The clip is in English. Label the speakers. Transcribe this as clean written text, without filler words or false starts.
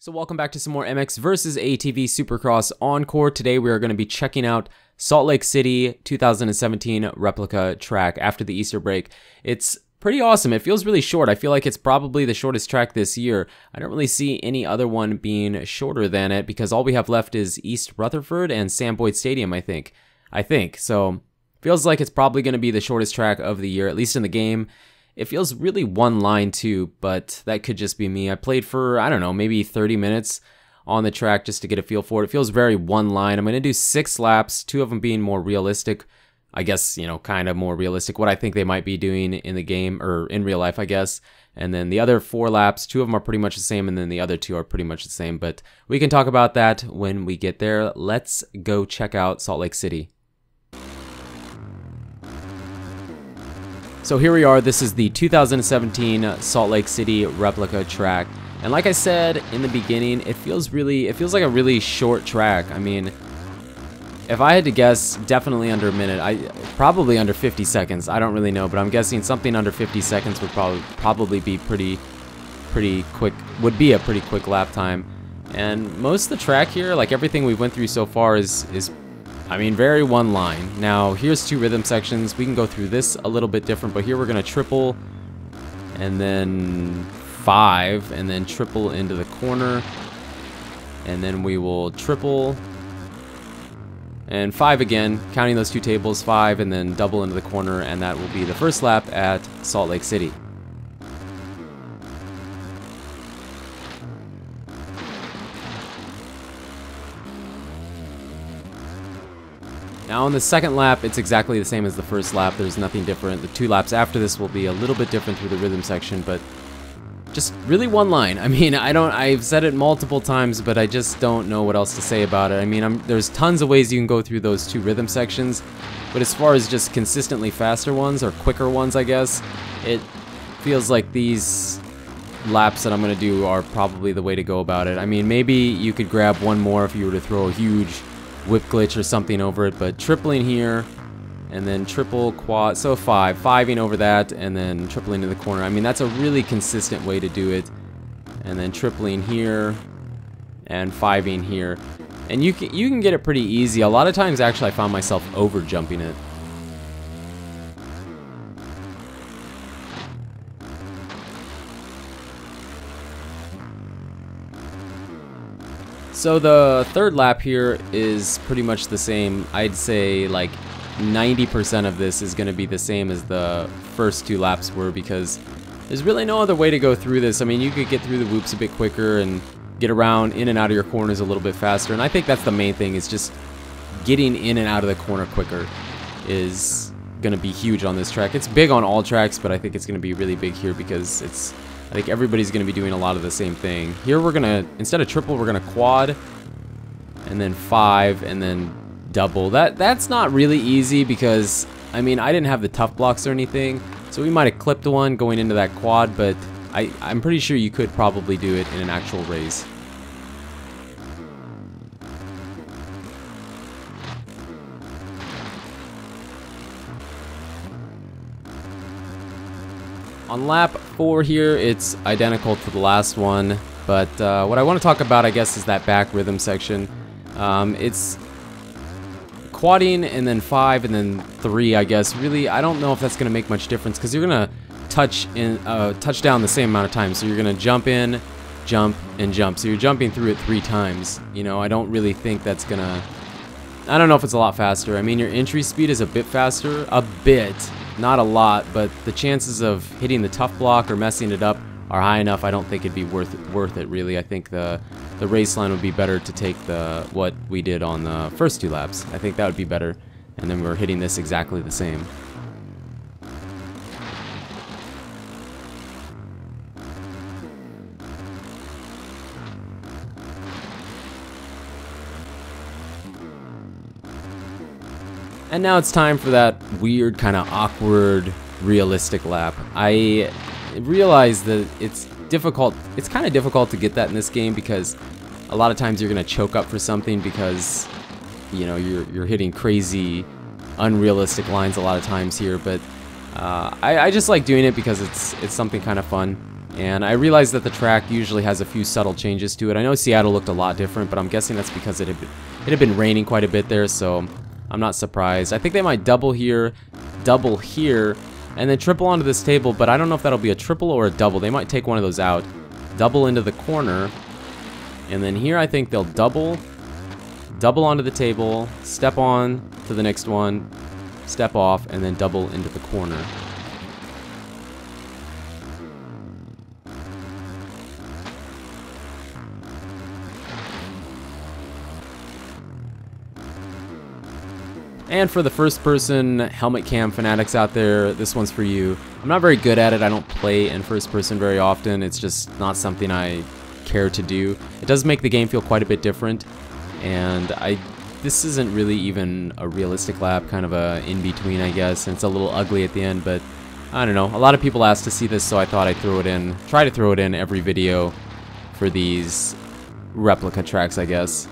Speaker 1: So welcome back to some more MX versus ATV Supercross Encore. Today we are going to be checking out Salt Lake City 2017 Replica track after the Easter break. It's pretty awesome. It feels really short. I feel like it's probably the shortest track this year. I don't really see any other one being shorter than it because all we have left is East Rutherford and Sam Boyd Stadium, I think. So feels like it's probably going to be the shortest track of the year, at least in the game. It feels really one line too, but that could just be me. I played for, I don't know, maybe 30 minutes on the track just to get a feel for it. It feels very one line. I'm going to do 6 laps, 2 of them being more realistic. I guess, you know, kind of more realistic, what I think they might be doing in the game, or in real life, I guess. And then the other 4 laps, 2 of them are pretty much the same, and then the other 2 are pretty much the same. But we can talk about that when we get there. Let's go check out Salt Lake City. So here we are. This is the 2017 Salt Lake City Replica track. And like I said in the beginning, it feels like a really short track. I mean, if I had to guess, definitely under a minute. Probably under 50 seconds. I don't really know, but I'm guessing something under 50 seconds would probably be pretty quick. Would be a pretty quick lap time. And most of the track here, like everything we went through so far, is I mean, very one line. Now, here's 2 rhythm sections. We can go through this a little bit different, but here we're going to triple, and then 5, and then triple into the corner, and then we will triple, and 5 again, counting those 2 tables, 5, and then double into the corner, and that will be the first lap at Salt Lake City. Now on the second lap, it's exactly the same as the first lap. There's nothing different. The 2 laps after this will be a little bit different through the rhythm section, but just really one line. I mean, I've said it multiple times, but I just don't know what else to say about it. I mean, there's tons of ways you can go through those 2 rhythm sections, but as far as just consistently faster ones, or quicker ones, I guess, it feels like these laps that I'm going to do are probably the way to go about it. I mean, maybe you could grab one more if you were to throw a huge whip glitch or something over it, but tripling here and then triple quad, so 5ing over that and then tripling to the corner. I mean, that's a really consistent way to do it. And then tripling here and 5ing here, and you can get it pretty easy. A lot of times actually I found myself over jumping it. So the third lap here is pretty much the same. I'd say like 90% of this is going to be the same as the first 2 laps were, because there's really no other way to go through this. I mean, you could get through the whoops a bit quicker and get around in and out of your corners a little bit faster, and I think that's the main thing, is just getting in and out of the corner quicker is going to be huge on this track. It's big on all tracks, but I think it's going to be really big here because I think everybody's going to be doing a lot of the same thing. Here we're going to, instead of triple, we're going to quad, and then 5, and then double. That's not really easy because, I mean, I didn't have the tough blocks or anything, so we might have clipped one going into that quad, but I'm pretty sure you could probably do it in an actual race. On lap 4 here, it's identical to the last one, but what I want to talk about, I guess, is that back rhythm section. It's quadding and then 5 and then 3, I guess. Really, I don't know if that's going to make much difference because you're going to touch down the same amount of times. So you're going to jump in, jump, and jump. So you're jumping through it 3 times. You know, I don't really think that's going to... I don't know if it's a lot faster. I mean, your entry speed is a bit faster. A bit. Not a lot, but the chances of hitting the tough block or messing it up are high enough. I don't think it'd be worth it, really. I think the race line would be better to take what we did on the first 2 laps. I think that would be better, and then we're hitting this exactly the same. And now it's time for that weird, kind of awkward, realistic lap. I realize that it's difficult. It's kind of difficult to get that in this game because a lot of times you're going to choke up for something because, you know, you're hitting crazy, unrealistic lines a lot of times here. But I just like doing it because it's something kind of fun. And I realized that the track usually has a few subtle changes to it. I know Seattle looked a lot different, but I'm guessing that's because it had been raining quite a bit there, so I'm not surprised. I think they might double here, and then triple onto this table, but I don't know if that'll be a triple or a double. They might take one of those out, double into the corner, and then here I think they'll double onto the table, step on to the next one, step off, and then double into the corner. And for the first person helmet cam fanatics out there, this one's for you. I'm not very good at it. I don't play in first person very often. It's just not something I care to do. It does make the game feel quite a bit different, and this isn't really even a realistic lap, kind of a in-between, I guess, and it's a little ugly at the end, but I don't know. A lot of people asked to see this, so I thought I'd try to throw it in every video for these replica tracks, I guess.